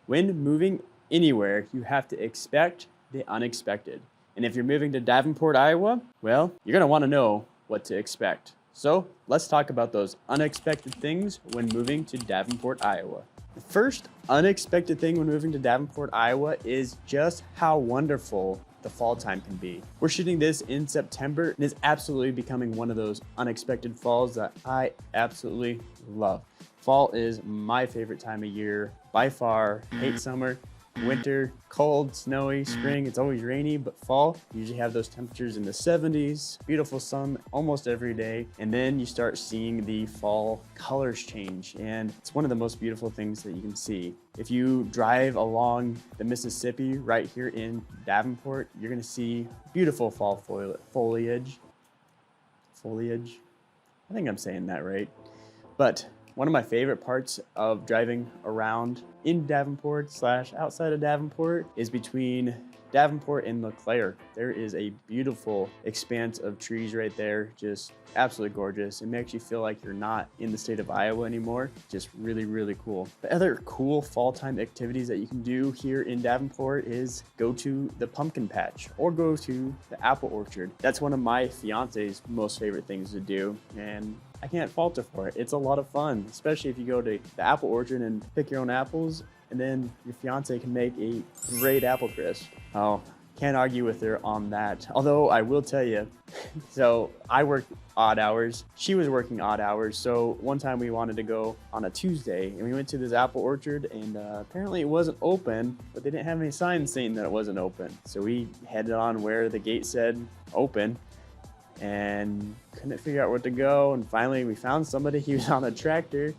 When moving anywhere, you have to expect the unexpected. And if you're moving to Davenport, Iowa, well, you're going to want to know what to expect. So let's talk about those unexpected things when moving to Davenport, Iowa. The first unexpected thing when moving to Davenport, Iowa is just how wonderful the fall time can be. We're shooting this in September and it's absolutely becoming one of those unexpected falls that I absolutely love. Fall is my favorite time of year by far. Hate summer, winter, cold, snowy, spring, it's always rainy, but fall, you usually have those temperatures in the 70s, beautiful sun almost every day, and then you start seeing the fall colors change, and it's one of the most beautiful things that you can see. If you drive along the Mississippi right here in Davenport, you're gonna see beautiful fall foliage. I think I'm saying that right. But one of my favorite parts of driving around in Davenport / outside of Davenport is between Davenport and LeClaire. There is a beautiful expanse of trees right there, just absolutely gorgeous. It makes you feel like you're not in the state of Iowa anymore. Just really, really cool. The other cool fall time activities that you can do here in Davenport is go to the pumpkin patch or go to the apple orchard. That's one of my fiance's most favorite things to do, and I can't fault her for it. It's a lot of fun, especially if you go to the apple orchard and pick your own apples, and then your fiance can make a great apple crisp. Oh, can't argue with her on that. Although I will tell you, so I work odd hours. She was working odd hours. So one time we wanted to go on a Tuesday and we went to this apple orchard and apparently it wasn't open, but they didn't have any signs saying that it wasn't open. So we headed on where the gate said open and couldn't figure out where to go. And finally we found somebody. He was on a tractor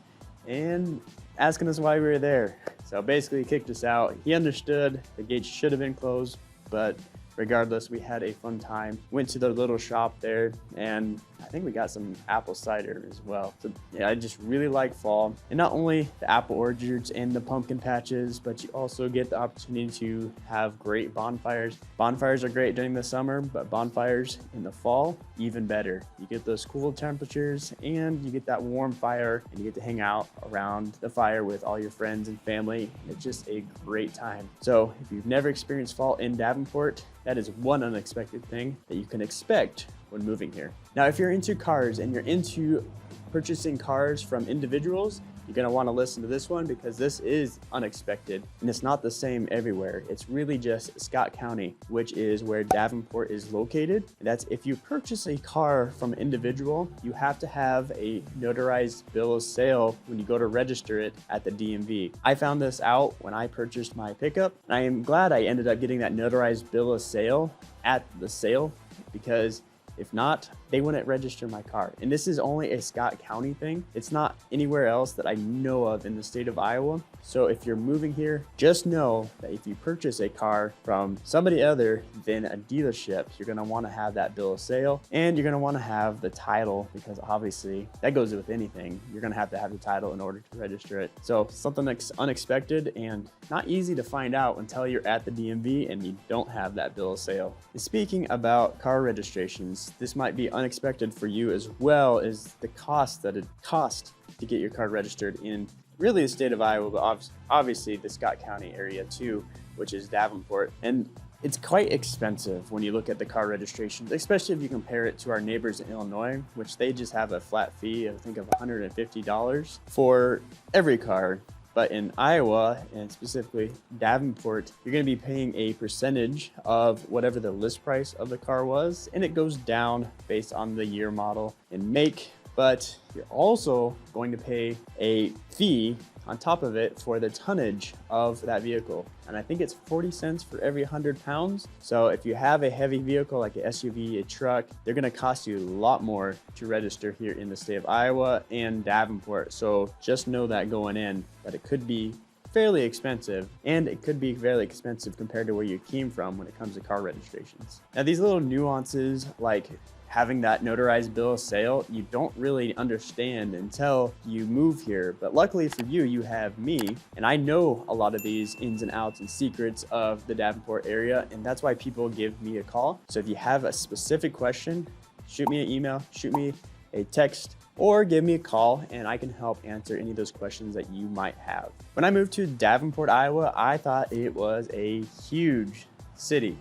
and asking us why we were there. So basically he kicked us out. He understood the gate should have been closed, but regardless, we had a fun time. Went to the little shop there and I think we got some apple cider as well. So yeah, I just really like fall. And not only the apple orchards and the pumpkin patches, but you also get the opportunity to have great bonfires. Bonfires are great during the summer, but bonfires in the fall, even better. You get those cool temperatures and you get that warm fire and you get to hang out around the fire with all your friends and family. It's just a great time. So if you've never experienced fall in Davenport, that is one unexpected thing that you can expect when moving here. Now, if you're into cars and you're into purchasing cars from individuals, you're gonna wanna listen to this one because this is unexpected and it's not the same everywhere. It's really just Scott County, which is where Davenport is located. And that's if you purchase a car from an individual, you have to have a notarized bill of sale when you go to register it at the DMV. I found this out when I purchased my pickup, and I am glad I ended up getting that notarized bill of sale at the sale because if not, they wouldn't register my car. And this is only a Scott County thing. It's not anywhere else that I know of in the state of Iowa. So if you're moving here, just know that if you purchase a car from somebody other than a dealership, you're gonna wanna have that bill of sale and you're gonna wanna have the title because obviously that goes with anything. You're gonna have to have the title in order to register it. So something that's unexpected and not easy to find out until you're at the DMV and you don't have that bill of sale. And speaking about car registrations, this might be unexpected for you as well as the cost that it costs to get your car registered in really the state of Iowa, but obviously the Scott County area too, which is Davenport. And it's quite expensive when you look at the car registrations, especially if you compare it to our neighbors in Illinois, which they just have a flat fee, I think of $150 for every car. But in Iowa, and specifically Davenport, you're gonna be paying a percentage of whatever the list price of the car was, and it goes down based on the year, model, and make. But you're also going to pay a fee on top of it for the tonnage of that vehicle. And I think it's 40 cents for every 100 pounds. So if you have a heavy vehicle like an SUV, a truck, they're gonna cost you a lot more to register here in the state of Iowa and Davenport. So just know that going in, that it could be fairly expensive, and it could be fairly expensive compared to where you came from when it comes to car registrations. Now, these little nuances like having that notarized bill of sale, you don't really understand until you move here. But luckily for you, you have me, and I know a lot of these ins and outs and secrets of the Davenport area, and that's why people give me a call. So if you have a specific question, shoot me an email, shoot me a text, or give me a call and I can help answer any of those questions that you might have. When I moved to Davenport, Iowa, I thought it was a huge city.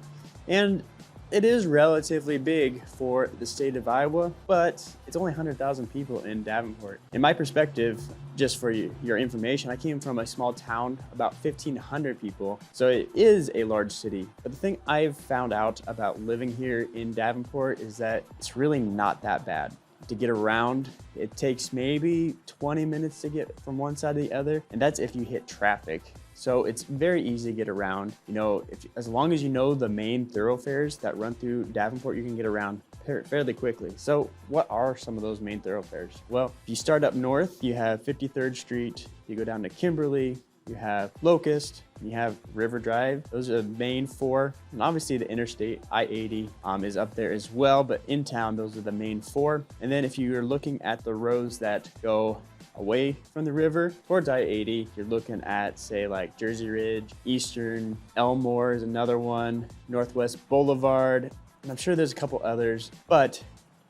And it is relatively big for the state of Iowa, but it's only 100,000 people in Davenport. In my perspective, just for your information, I came from a small town, about 1,500 people, so it is a large city. But the thing I've found out about living here in Davenport is that it's really not that bad. To get around, it takes maybe 20 minutes to get from one side to the other, and that's if you hit traffic. So it's very easy to get around. As long as you know the main thoroughfares that run through Davenport, you can get around fairly quickly. So what are some of those main thoroughfares? Well, if you start up north, you have 53rd Street, you go down to Kimberly, you have Locust, you have River Drive. Those are the main four. And obviously the interstate, I-80, is up there as well, but in town, those are the main four. And then if you're looking at the roads that go away from the river towards I-80, you're looking at, say, like Jersey Ridge, Eastern, Elmore is another one, Northwest Boulevard, and I'm sure there's a couple others. But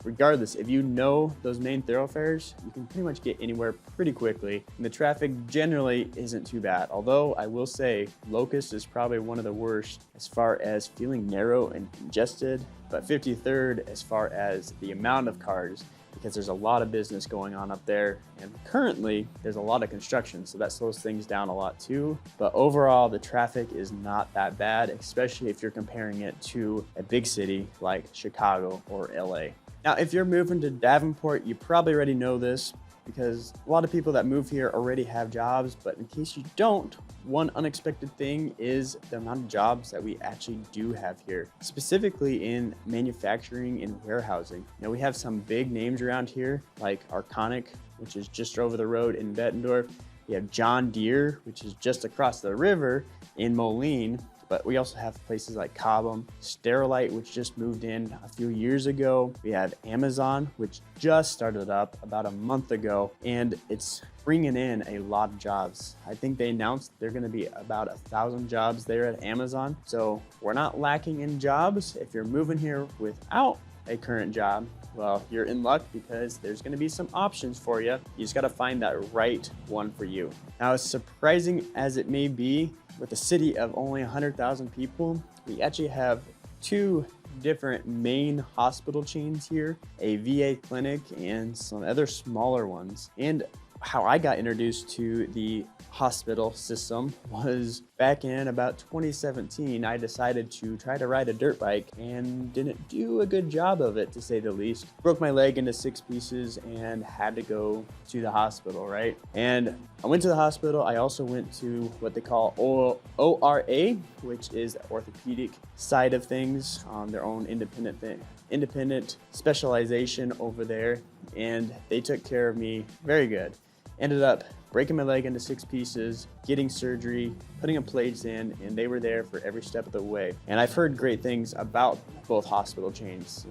regardless, if you know those main thoroughfares, you can pretty much get anywhere pretty quickly. And the traffic generally isn't too bad. Although I will say Locust is probably one of the worst as far as feeling narrow and congested, but 53rd as far as the amount of cars, because there's a lot of business going on up there. And currently there's a lot of construction, so that slows things down a lot too. But overall, the traffic is not that bad, especially if you're comparing it to a big city like Chicago or LA. Now, if you're moving to Davenport, you probably already know this because a lot of people that move here already have jobs, but in case you don't, one unexpected thing is the amount of jobs that we actually do have here, specifically in manufacturing and warehousing. We have some big names around here like Arconic, which is just over the road in Bettendorf. We have John Deere, which is just across the river in Moline. But we also have places like Cobham, Sterilite, which just moved in a few years ago. We have Amazon, which just started up about a month ago, and it's bringing in a lot of jobs. I think they announced they're gonna be about 1,000 jobs there at Amazon. So we're not lacking in jobs. If you're moving here without a current job, well, you're in luck because there's gonna be some options for you. You just gotta find that right one for you. Now, as surprising as it may be, with a city of only 100,000 people, we actually have two different main hospital chains here, a VA clinic and some other smaller ones. And how I got introduced to the hospital system was back in about 2017. I decided to try to ride a dirt bike and didn't do a good job of it, to say the least. Broke my leg into 6 pieces and had to go to the hospital, right? And I went to the hospital. I also went to what they call ORA, which is the orthopedic side of things, their own independent specialization over there. And they took care of me very good. Ended up breaking my leg into 6 pieces, getting surgery, putting plates in, and they were there for every step of the way. And I've heard great things about both hospital chains.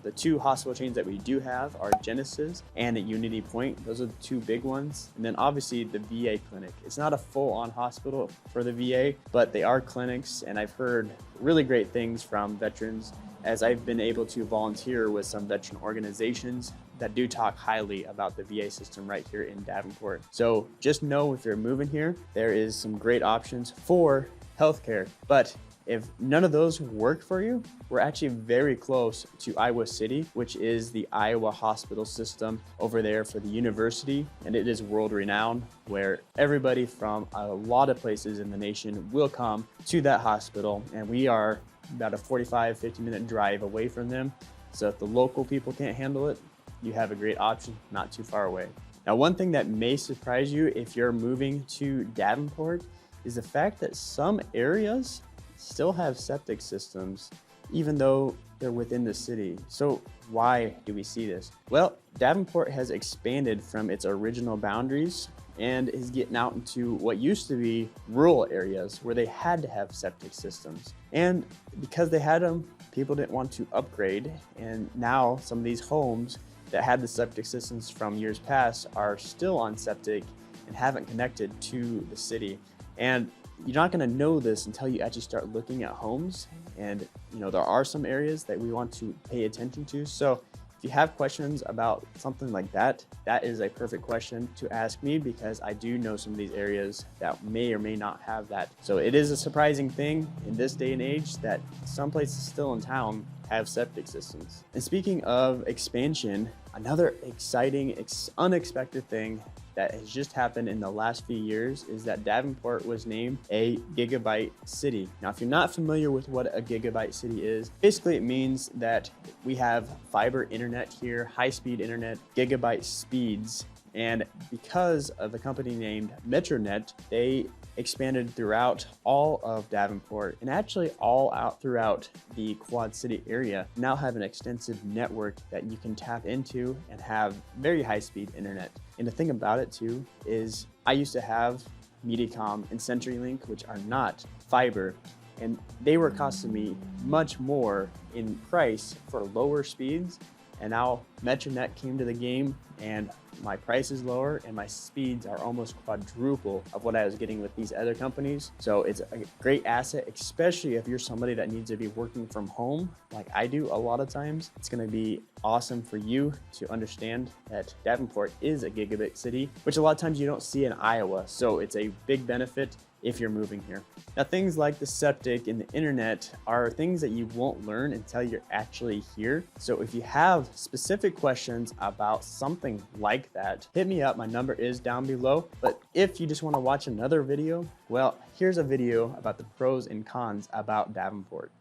The 2 hospital chains that we do have are Genesis and at Unity Point. Those are the 2 big ones. And then obviously the VA clinic. It's not a full-on hospital for the VA, but they are clinics, and I've heard really great things from veterans as I've been able to volunteer with some veteran organizations that do talk highly about the VA system right here in Davenport. So just know, if you're moving here, there is some great options for healthcare. But if none of those work for you, we're actually very close to Iowa City, which is the Iowa hospital system over there for the university. And it is world renowned, where everybody from a lot of places in the nation will come to that hospital. And we are about a 50-minute drive away from them. So if the local people can't handle it, you have a great option not too far away. Now, one thing that may surprise you if you're moving to Davenport is the fact that some areas still have septic systems, even though they're within the city. So why do we see this? Well, Davenport has expanded from its original boundaries and is getting out into what used to be rural areas where they had to have septic systems. And because they had them, people didn't want to upgrade. And now some of these homes that had the septic systems from years past are still on septic and haven't connected to the city. And you're not gonna know this until you actually start looking at homes. And there are some areas that we want to pay attention to. So If you have questions about something like that, that is a perfect question to ask me, because I do know some of these areas that may or may not have that. So it is a surprising thing in this day and age that some places still in town have septic systems. And speaking of expansion, another exciting, unexpected thing that has just happened in the last few years is that Davenport was named a Gigabit City. Now, if you're not familiar with what a Gigabit City is, basically it means that we have fiber internet here, high-speed internet, gigabit speeds. And because of the company named Metronet, they expanded throughout all of Davenport and actually all out throughout the Quad City area. Now have an extensive network that you can tap into and have very high-speed internet. And the thing about it too is I used to have Mediacom and CenturyLink, which are not fiber, and they were costing me much more in price for lower speeds. And now Metronet came to the game and my price is lower and my speeds are almost quadruple of what I was getting with these other companies. So it's a great asset, especially if you're somebody that needs to be working from home like I do a lot of times. It's gonna be awesome for you to understand that Davenport is a gigabit city, which a lot of times you don't see in Iowa. So it's a big benefit if you're moving here. Now, things like the septic and the internet are things that you won't learn until you're actually here. So if you have specific questions about something like that, hit me up. My number is down below. But if you just want to watch another video, well, here's a video about the pros and cons about Davenport.